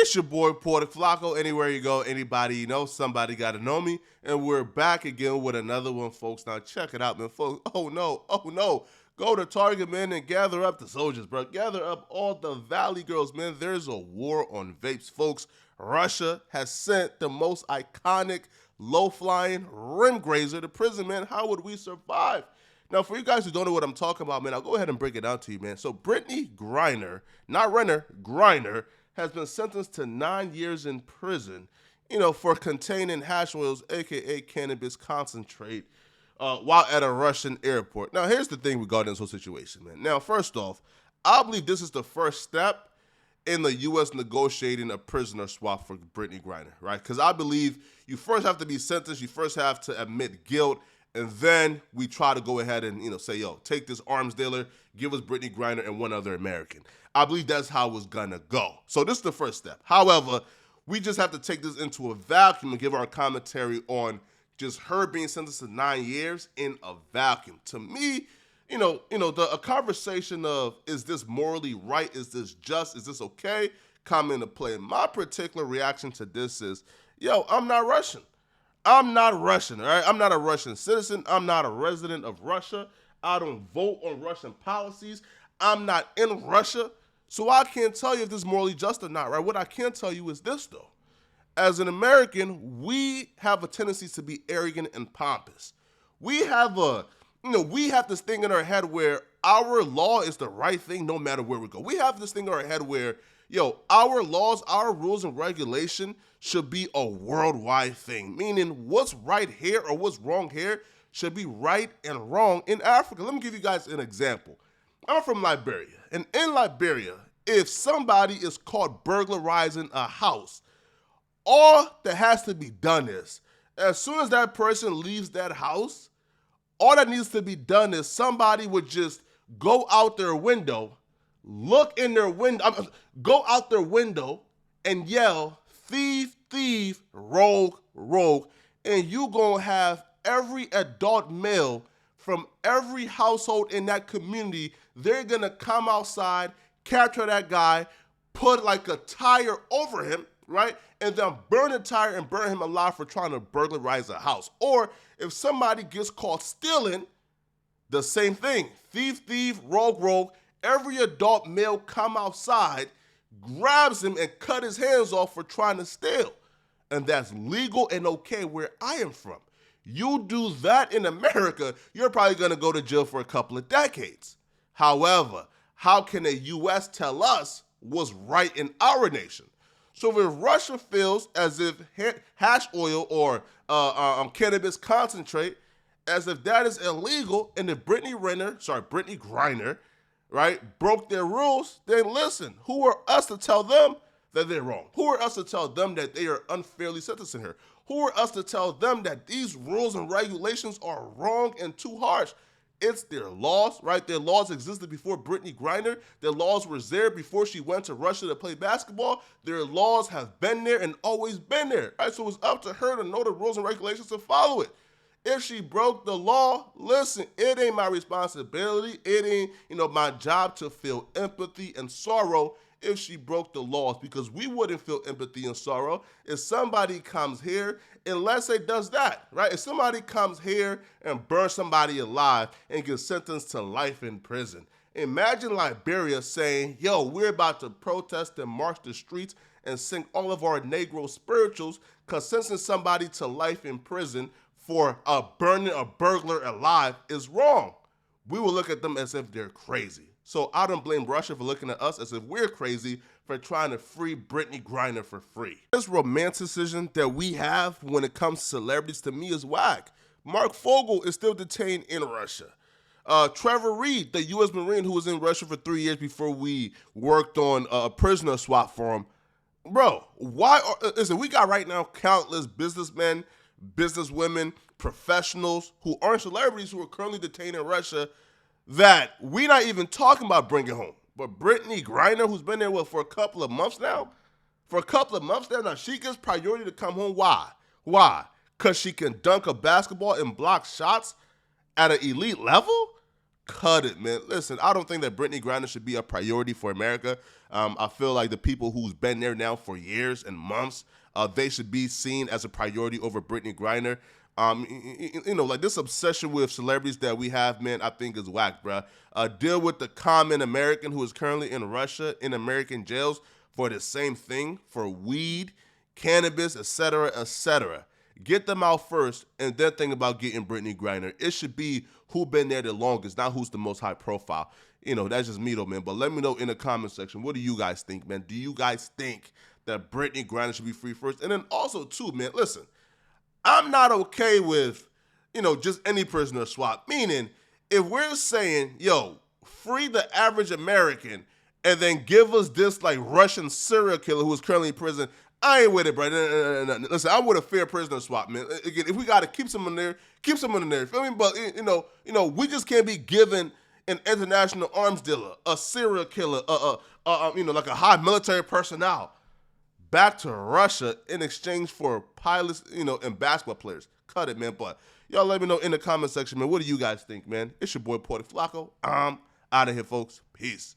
It's your boy Porter Flacco. Anywhere you go, anybody you know, somebody got to know me. And we're back again with another one, folks. Now check it out, man, folks. Oh no. Go to Target, man, and gather up the soldiers, bro. Gather up all the Valley girls, man. There's a war on vapes, folks. Russia has sent the most iconic, low-flying rim grazer to prison, man. How would we survive? Now, for you guys who don't know what I'm talking about, man, I'll go ahead and break it down to you, man. So Brittney Griner, not Renner, Griner, has been sentenced to 9 years in prison, for containing hash oils, a.k.a. cannabis concentrate, while at a Russian airport. Now, here's the thing regarding this whole situation, man. Now, first off, I believe this is the first step in the U.S. negotiating a prisoner swap for Brittney Griner, right? Because I believe you first have to be sentenced, you first have to admit guilt, and then we try to go ahead and, say, yo, take this arms dealer, give us Brittney Griner and one other American. I believe that's how it's going to go. So this is the first step. However, we just have to take this into a vacuum and give our commentary on just her being sentenced to 9 years in a vacuum. To me, a conversation of, is this morally right? Is this just? Is this okay? Come into play. My particular reaction to this is, I'm not Russian. I'm not Russian, all right? I'm not a Russian citizen. I'm not a resident of Russia. I don't vote on Russian policies. I'm not in Russia. So I can't tell you if this is morally just or not, right? What I can tell you is this, though. As an American, we have a tendency to be arrogant and pompous. We have this thing in our head where our law is the right thing no matter where we go. We have this thing in our head where, our laws, our rules and regulation should be a worldwide thing, meaning what's right here or what's wrong here should be right and wrong in Africa. Let me give you guys an example. I'm from Liberia, and in Liberia, if somebody is caught burglarizing a house, all that has to be done is, as soon as that person leaves that house, all that needs to be done is somebody would just go out their window, go out their window and yell, thief, thief, rogue, rogue, and you gonna have every adult male from every household in that community, they're gonna come outside, capture that guy, put like a tire over him, right? And then burn the tire and burn him alive for trying to burglarize a house. Or if somebody gets caught stealing, the same thing. Thief, thief, rogue, rogue. Every adult male come outside, grabs him and cut his hands off for trying to steal. And that's legal and okay where I am from. You do that in America, you're probably gonna go to jail for a couple of decades. However, how can the U.S. tell us what's right in our nation? So if Russia feels as if hash oil or cannabis concentrate, as if that is illegal, and if Brittney Griner, right, broke their rules, then listen, who are us to tell them that they're wrong? Who are us to tell them that they are unfairly sentencing her? Who are us to tell them that these rules and regulations are wrong and too harsh? It's their laws, right? Their laws existed before Brittney Griner. Their laws were there before she went to Russia to play basketball. Their laws have been there and always been there, right? So it's up to her to know the rules and regulations to follow it. If she broke the law, listen, it ain't my responsibility. It ain't, my job to feel empathy and sorrow if she broke the laws, because we wouldn't feel empathy and sorrow if somebody comes here and let's say does that, right? If somebody comes here and burns somebody alive and gets sentenced to life in prison. Imagine Liberia saying, yo, we're about to protest and march the streets and sing all of our Negro spirituals because sentencing somebody to life in prison for burning a burglar alive is wrong. We will look at them as if they're crazy. So I don't blame Russia for looking at us as if we're crazy for trying to free Brittney Griner for free. This romanticism that we have when it comes to celebrities, to me, is whack. Mark Fogel is still detained in Russia. Trevor Reed, the U.S. Marine who was in Russia for 3 years before we worked on a prisoner swap for him. Bro, listen, we got right now countless businessmen, businesswomen, professionals who aren't celebrities who are currently detained in Russia that we're not even talking about bringing home. But Brittney Griner, who's been there, for a couple of months now? Now she gets priority to come home. Why? Because she can dunk a basketball and block shots at an elite level? Cut it, man. Listen, I don't think that Brittney Griner should be a priority for America. I feel like the people who's been there now for years and months, they should be seen as a priority over Brittney Griner. Like this obsession with celebrities that we have, man, I think is whack, bruh. Deal with the common American who is currently in Russia in American jails for the same thing, for weed, cannabis, etc., etc. Get them out first, and then think about getting Brittney Griner. It should be who been there the longest, not who's the most high profile. That's just me though, man. But let me know in the comment section, what do you guys think, man? Do you guys think that Brittney Griner should be free first? And then also, too, man, listen, I'm not okay with, just any prisoner swap. Meaning, if we're saying, yo, free the average American and then give us this, like, Russian serial killer who is currently in prison, I ain't with it, bro. No. Listen, I'm with a fair prisoner swap, man. Again, if we got to keep someone there, keep someone in there. Feel me? But, we just can't be given an international arms dealer, a serial killer, like a high military personnel back to Russia in exchange for pilots, and basketball players. Cut it, man. But y'all let me know in the comment section, man. What do you guys think, man? It's your boy, Porty Flacco. I'm out of here, folks. Peace.